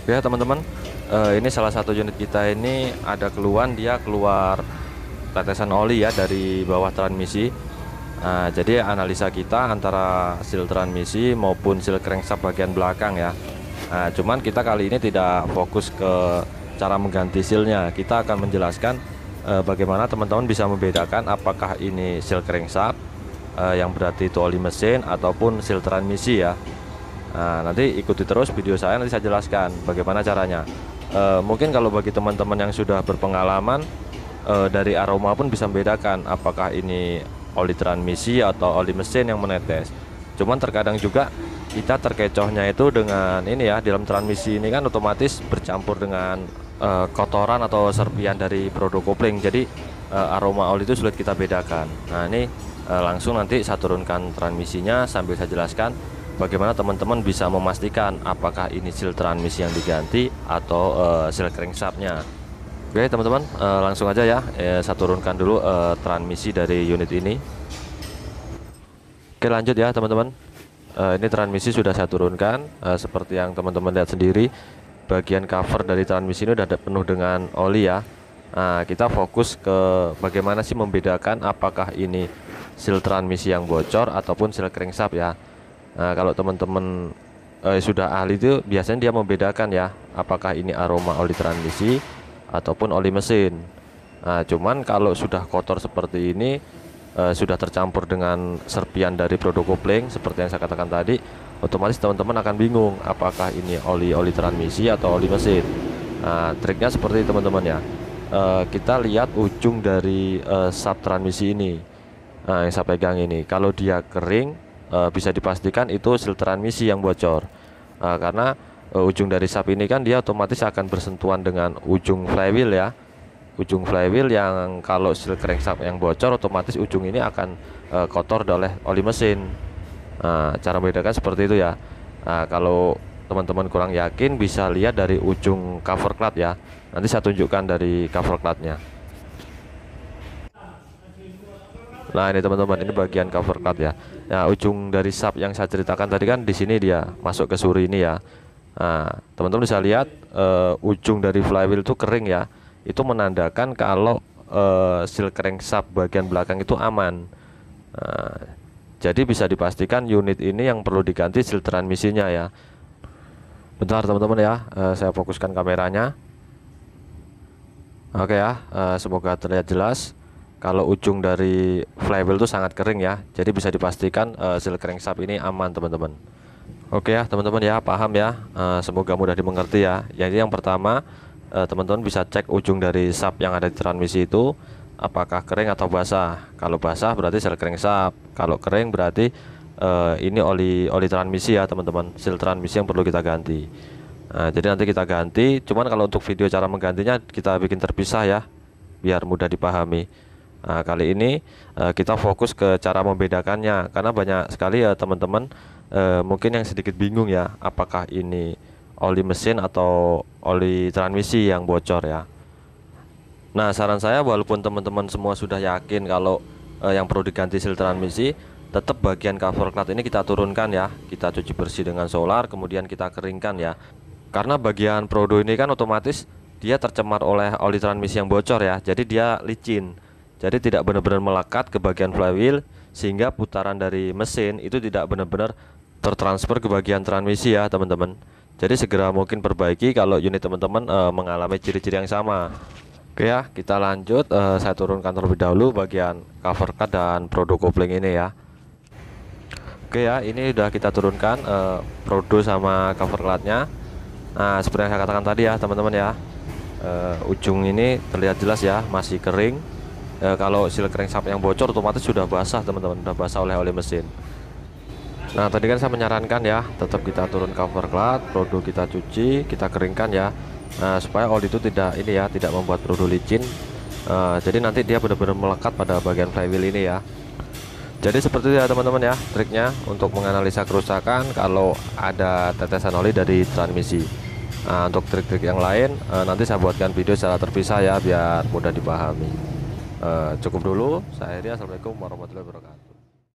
Ya teman-teman, ini salah satu unit kita ini ada keluhan, dia keluar tetesan oli ya dari bawah transmisi. Nah, jadi analisa kita antara seal transmisi maupun seal crankshaft bagian belakang ya. Nah, cuman kita kali ini tidak fokus ke cara mengganti sealnya. Kita akan menjelaskan bagaimana teman-teman bisa membedakan apakah ini seal crankshaft yang berarti itu oli mesin ataupun seal transmisi ya. Nah, nanti ikuti terus video saya, nanti saya jelaskan bagaimana caranya. Mungkin kalau bagi teman-teman yang sudah berpengalaman, dari aroma pun bisa membedakan apakah ini oli transmisi atau oli mesin yang menetes. Cuman terkadang juga kita terkecohnya itu dengan ini ya, dalam transmisi ini kan otomatis bercampur dengan kotoran atau serpian dari produk kopling. Jadi aroma oli itu sulit kita bedakan. Nah, ini langsung nanti saya turunkan transmisinya sambil saya jelaskan bagaimana teman-teman bisa memastikan apakah ini seal transmisi yang diganti atau seal crankshaftnya. Oke teman-teman, langsung aja ya, saya turunkan dulu transmisi dari unit ini. Oke lanjut ya teman-teman, ini transmisi sudah saya turunkan. Seperti yang teman-teman lihat sendiri, bagian cover dari transmisi ini udah penuh dengan oli ya. Nah, kita fokus ke bagaimana sih membedakan apakah ini seal transmisi yang bocor ataupun seal crankshaft ya. Nah, kalau teman-teman sudah ahli itu biasanya dia membedakan ya, apakah ini aroma oli transmisi ataupun oli mesin. Nah, cuman kalau sudah kotor seperti ini, sudah tercampur dengan serpian dari produk kopling seperti yang saya katakan tadi, otomatis teman-teman akan bingung apakah ini oli transmisi atau oli mesin. Nah, triknya seperti teman-teman ya, kita lihat ujung dari sub transmisi ini. Nah, yang saya pegang ini, kalau dia kering, bisa dipastikan itu seal transmisi yang bocor. Karena ujung dari sub ini kan dia otomatis akan bersentuhan dengan ujung flywheel ya. Ujung flywheel yang kalau seal crankshaft yang bocor, otomatis ujung ini akan kotor oleh oli mesin. Cara membedakan seperti itu ya. Kalau teman-teman kurang yakin, bisa lihat dari ujung cover cloth ya. Nanti saya tunjukkan dari cover clothnya. Nah, ini teman-teman, ini bagian cover cloth ya. Nah, ujung dari sub yang saya ceritakan tadi kan di sini dia masuk ke suri ini ya. Nah, teman-teman bisa lihat ujung dari flywheel itu kering ya. Itu menandakan kalau seal crankshaft bagian belakang itu aman. Nah, jadi bisa dipastikan unit ini yang perlu diganti seal transmisinya ya. Bentar teman-teman ya, saya fokuskan kameranya. Oke ya, semoga terlihat jelas. Kalau ujung dari flywheel itu sangat kering ya, jadi bisa dipastikan seal crankshaft ini aman teman-teman. Oke ya teman-teman ya, paham ya, semoga mudah dimengerti ya. Jadi yang pertama, teman-teman bisa cek ujung dari sub yang ada di transmisi itu apakah kering atau basah. Kalau basah berarti seal crankshaft, kalau kering berarti ini oli transmisi ya teman-teman, seal transmisi yang perlu kita ganti. Nah, jadi nanti kita ganti, cuman kalau untuk video cara menggantinya kita bikin terpisah ya, biar mudah dipahami. Nah, kali ini kita fokus ke cara membedakannya, karena banyak sekali ya teman-teman mungkin yang sedikit bingung ya, apakah ini oli mesin atau oli transmisi yang bocor ya. Nah, saran saya walaupun teman-teman semua sudah yakin kalau yang perlu diganti seal transmisi, tetap bagian cover cloth ini kita turunkan ya, kita cuci bersih dengan solar, kemudian kita keringkan ya. Karena bagian prodo ini kan otomatis dia tercemar oleh oli transmisi yang bocor ya, jadi dia licin. Jadi tidak benar-benar melekat ke bagian flywheel, sehingga putaran dari mesin itu tidak benar-benar tertransfer ke bagian transmisi ya teman-teman. Jadi segera mungkin perbaiki kalau unit teman-teman mengalami ciri-ciri yang sama. Oke ya, kita lanjut. Saya turunkan terlebih dahulu bagian cover cloth dan produk kopling ini ya. Oke ya, ini udah kita turunkan produk sama cover clothnya. Nah, seperti yang saya katakan tadi ya teman-teman ya, ujung ini terlihat jelas ya, masih kering. Kalau seal crankshaft yang bocor otomatis sudah basah teman-teman, sudah basah oleh mesin. Nah, tadi kan saya menyarankan ya, tetap kita turun cover cloth, produk kita cuci, kita keringkan ya. Nah, supaya oli itu tidak ini ya, tidak membuat produk licin. Jadi nanti dia benar-benar melekat pada bagian flywheel ini ya. Jadi seperti itu ya teman-teman ya, triknya untuk menganalisa kerusakan kalau ada tetesan oli dari transmisi. Nah, untuk trik-trik yang lain nanti saya buatkan video secara terpisah ya, biar mudah dipahami. Cukup dulu, saya Heri, assalamualaikum warahmatullahi wabarakatuh.